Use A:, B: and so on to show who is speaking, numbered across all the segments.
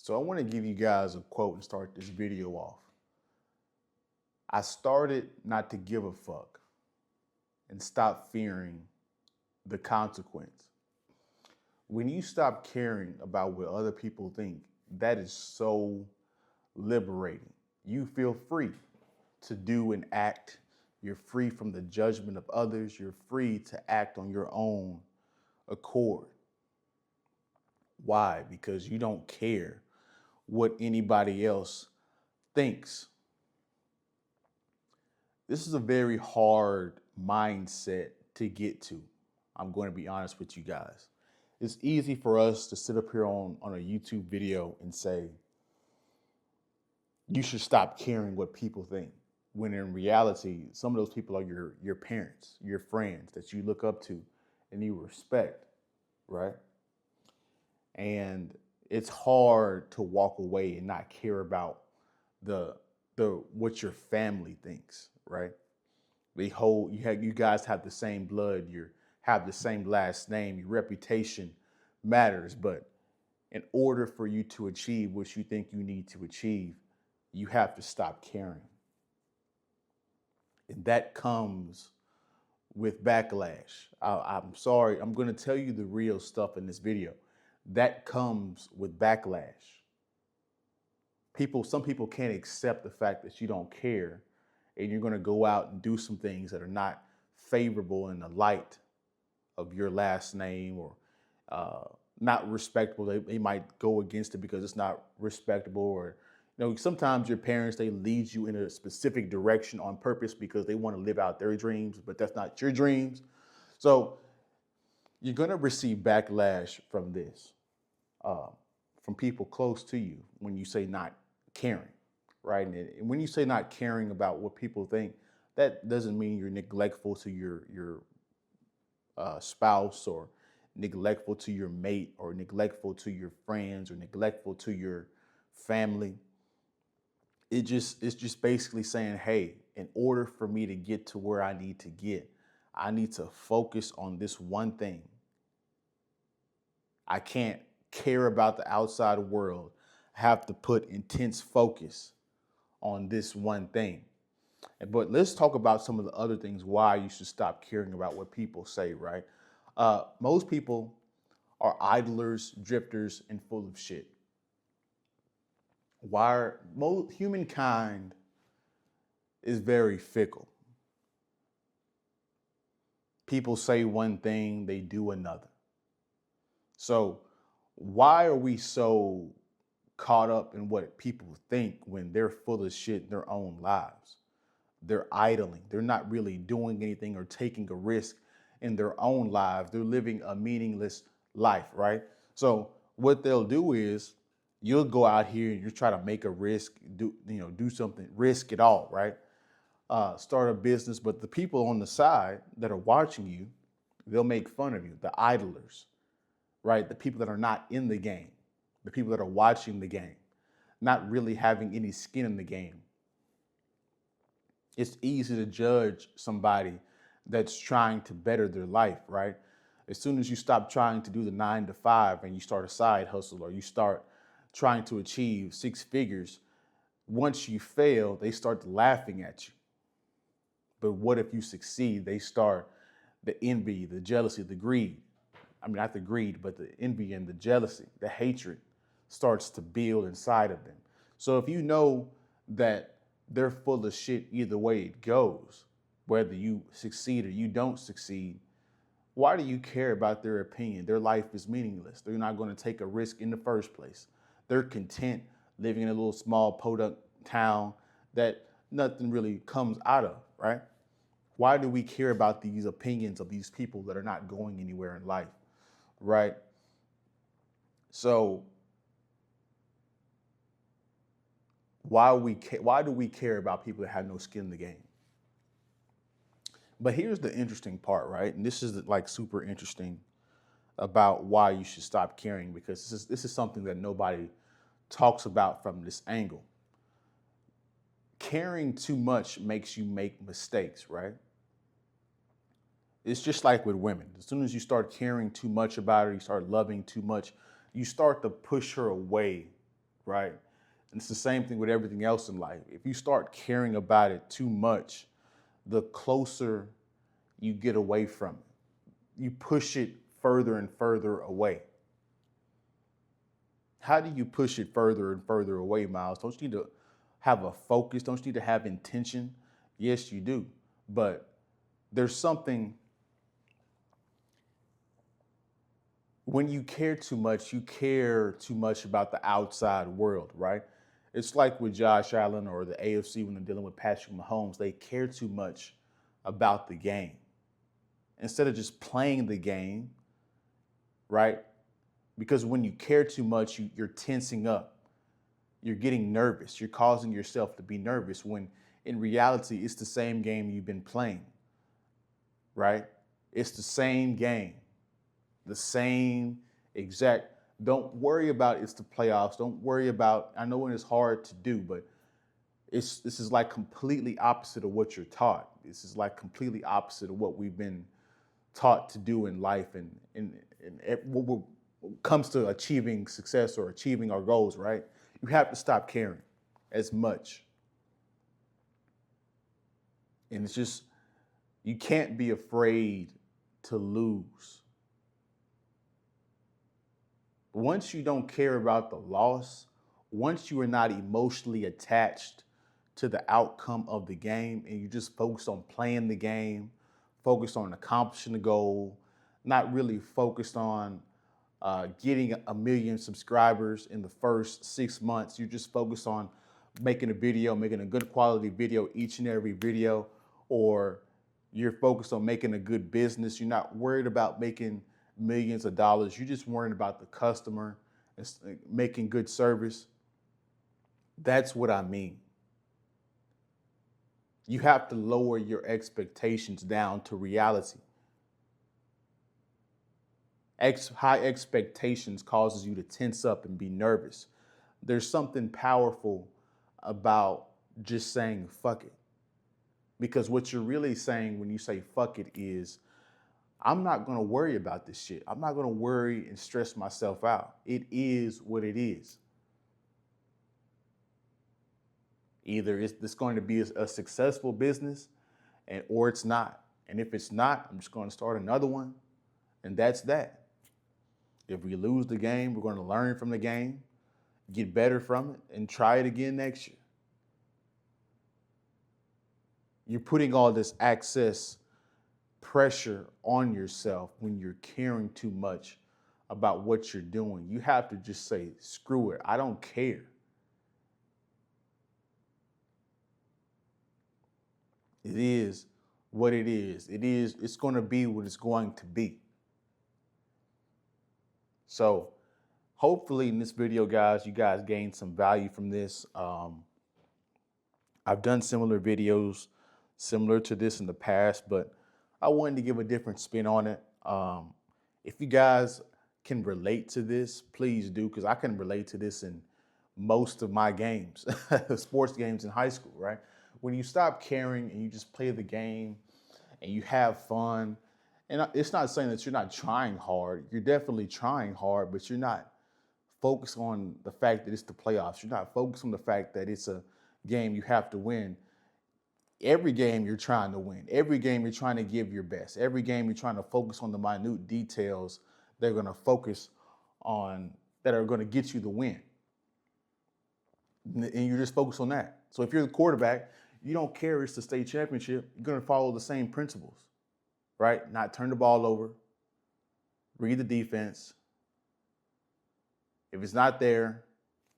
A: So I want to give you guys a quote and start this video off. I started not to give a fuck and stop fearing the consequence. When you stop caring about what other people think, that is so liberating. You feel free to do and act. You're free from the judgment of others. You're free to act on your own accord. Why? Because you don't care what anybody else thinks. This is a very hard mindset to get to. I'm going to be honest with you guys. It's easy for us to sit up here on a YouTube video and say, you should stop caring what people think. When in reality, some of those people are your parents, your friends that you look up to and you respect, right? And it's hard to walk away and not care about the what your family thinks, right? You guys have the same blood, you have the same last name, your reputation matters, but in order for you to achieve what you think you need to achieve, you have to stop caring. And that comes with backlash. I'm sorry, I'm going to tell you the real stuff in this video. That comes with backlash. Some people can't accept the fact that you don't care and you're going to go out and do some things that are not favorable in the light of your last name or not respectable. They might go against it because it's not respectable, or sometimes your parents, they lead you in a specific direction on purpose because they want to live out their dreams, but that's not your dreams. So you're going to receive backlash from this, from people close to you when you say not caring, right? And when you say not caring about what people think, that doesn't mean you're neglectful to your spouse, or neglectful to your mate, or neglectful to your friends, or neglectful to your family. It's just basically saying, hey, in order for me to get to where I need to get, I need to focus on this one thing. I can't care about the outside world. I have to put intense focus on this one thing. But let's talk about some of the other things why you should stop caring about what people say, right? Most people are idlers, drifters, and full of shit. Humankind is very fickle. People say one thing, they do another. So why are we so caught up in what people think when they're full of shit in their own lives? They're idling. They're not really doing anything or taking a risk in their own lives. They're living a meaningless life, right? So what they'll do is you'll go out here and you try to make a risk, do something, risk it all, right? Start a business, but the people on the side that are watching you, they'll make fun of you, the idlers, right? The people that are not in the game, the people that are watching the game, not really having any skin in the game. It's easy to judge somebody that's trying to better their life, right? As soon as you stop trying to do the 9 to 5 and you start a side hustle, or you start trying to achieve 6 figures, once you fail, they start laughing at you. But what if you succeed? They start the envy, the jealousy, the greed. I mean, not the greed, but the envy and the jealousy, the hatred starts to build inside of them. So if you know that they're full of shit either way it goes, whether you succeed or you don't succeed, why do you care about their opinion? Their life is meaningless. They're not going to take a risk in the first place. They're content living in a little small podunk town that nothing really comes out of, right? Why do we care about these opinions of these people that are not going anywhere in life, right? So why do we care about people that have no skin in the game? But here's the interesting part, right? And this is like super interesting about why you should stop caring, because this is something that nobody talks about from this angle. Caring too much makes you make mistakes, right? It's just like with women. As soon as you start caring too much about her, you start loving too much, you start to push her away, right? And it's the same thing with everything else in life. If you start caring about it too much, the closer you get away from it. You push it further and further away. How do you push it further and further away, Miles? Don't you need to have a focus? Don't you need to have intention? Yes, you do. But there's something, when you care too much, you care too much about the outside world, right? It's like with Josh Allen or the AFC when they're dealing with Patrick Mahomes. They care too much about the game. Instead of just playing the game, right? Because when you care too much, you're tensing up. You're getting nervous. You're causing yourself to be nervous when in reality, it's the same game you've been playing, right? It's the same game, the same exact. Don't worry about it's the playoffs. Don't worry about, I know it's hard to do, but this is like completely opposite of what you're taught. This is like completely opposite of what we've been taught to do in life and what comes to achieving success or achieving our goals, right? You have to stop caring as much. And it's just, you can't be afraid to lose. Once you don't care about the loss, once you are not emotionally attached to the outcome of the game and you just focus on playing the game, focused on accomplishing the goal, not really focused on getting 1 million subscribers in the first 6 months. You're just focused on making a video, making a good quality video each and every video, or you're focused on making a good business. You're not worried about making millions of dollars. You're just worrying about the customer and making good service. That's what I mean. You have to lower your expectations down to reality. High expectations causes you to tense up and be nervous. There's something powerful about just saying fuck it. Because what you're really saying when you say fuck it is, I'm not going to worry about this shit. I'm not going to worry and stress myself out. It is what it is. Either it's going to be a successful business or it's not. And if it's not, I'm just going to start another one. And that's that. If we lose the game, we're going to learn from the game, get better from it, and try it again next year. You're putting all this excess pressure on yourself when you're caring too much about what you're doing. You have to just say, screw it. I don't care. It is what it is. It's going to be what it's going to be. So hopefully in this video, guys, you guys gained some value from this. I've done similar videos similar to this in the past, but I wanted to give a different spin on it. If you guys can relate to this, please do, because I can relate to this in most of my games, sports games in high school, right? When you stop caring and you just play the game and you have fun, and it's not saying that you're not trying hard. You're definitely trying hard, but you're not focused on the fact that it's the playoffs. You're not focused on the fact that it's a game you have to win. Every game you're trying to win. Every game you're trying to give your best. Every game you're trying to focus on the minute details they're going to focus on that are going to get you the win. And you're just focused on that. So if you're the quarterback, you don't care it's the state championship. You're going to follow the same principles, right? Not turn the ball over, read the defense. If it's not there,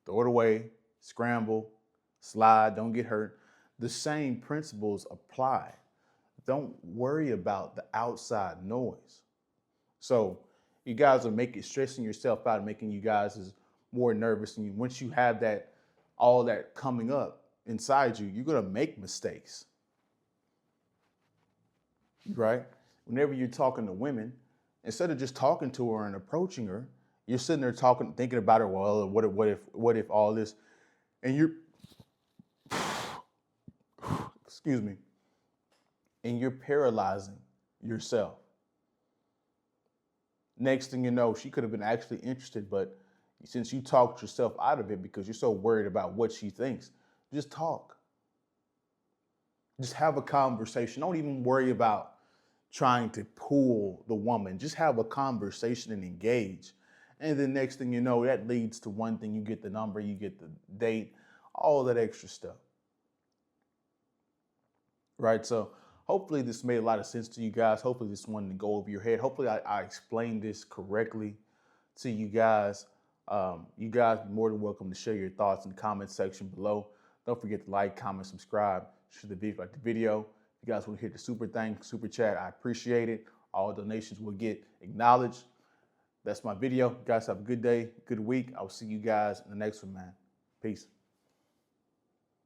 A: throw it away, scramble, slide, don't get hurt. The same principles apply. Don't worry about the outside noise. So you guys are stressing yourself out and making you guys more nervous. And once you have all that coming up inside you, you're going to make mistakes, right? Whenever you're talking to women, instead of just talking to her and approaching her, you're sitting there thinking about her. Well, what if all this, and you're, excuse me, and you're paralyzing yourself. Next thing you know, she could have been actually interested, but Since you talked yourself out of it because you're so worried about what she thinks, just talk. Just have a conversation. Don't even worry about trying to pull the woman. Just have a conversation and engage. And then next thing you know, that leads to one thing. You get the number, you get the date, all that extra stuff. Right? So hopefully this made a lot of sense to you guys. Hopefully this one didn't go over your head. Hopefully I explained this correctly to you guys. You guys are more than welcome to share your thoughts in the comment section below. Don't forget to like, comment, subscribe, share the video, like the video. If you guys want to hit the super chat, I appreciate it. All donations will get acknowledged. That's my video. You guys have a good day, good week. I'll see you guys in the next one, man. Peace.